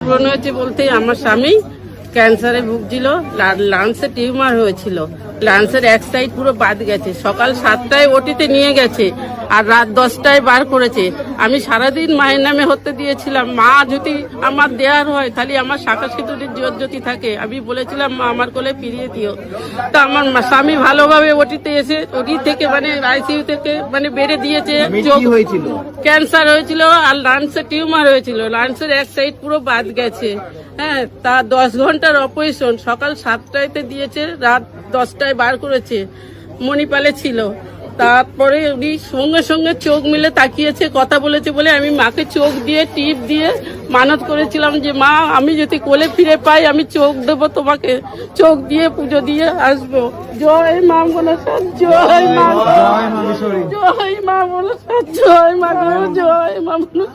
পূরণ হয়েছে বলতে আমার স্বামী ক্যান্সারে ভুগছিল, লাংসে টিউমার হয়েছিল, লাংসের এক সাইড পুরো বাদ গেছে। সকাল 7টায় ওটিতে নিয়ে গেছে আর রাত 10টায় বার করেছে। আমি সারাদিন মায়ের নামে হতে দিয়েছিলাম, মা যদি আমার দেয়ার হয় খালি আমার শাখা সিঁদুরের জোর যদি থাকে, আমি বলেছিলাম মা আমার কোলে ফিরিয়ে দিও। তা আমার স্বামী ভালোভাবে ওটিতে এসে ওটি থেকে মানে আইসিইউ থেকে মানে বেড়ে দিয়েছে। ক্যান্সার হয়েছিল আর লাংসে টিউমার হয়েছিল, লাংসের এক সাইড পুরো বাদ গেছে। হ্যাঁ, তা 10 ঘন্টার অপারেশন, সকাল 7টায় দিয়েছে, রাত 10টায় বার করেছে। মণিপালে ছিল। তারপরে উনি সঙ্গে সঙ্গে চোখ মিলে তাকিয়েছে, কথা বলেছে বলে আমি মাকে চোখ দিয়ে টিপ দিয়ে মানত করেছিলাম যে মা আমি যদি কোলে ফিরে পাই আমি চোখ দেবো তোমাকে, চোখ দিয়ে পুজো দিয়ে আসবো। জয় মা মনসা, জয় মা, জয় মা মনসা, জয় মা, জয় মা মনসা।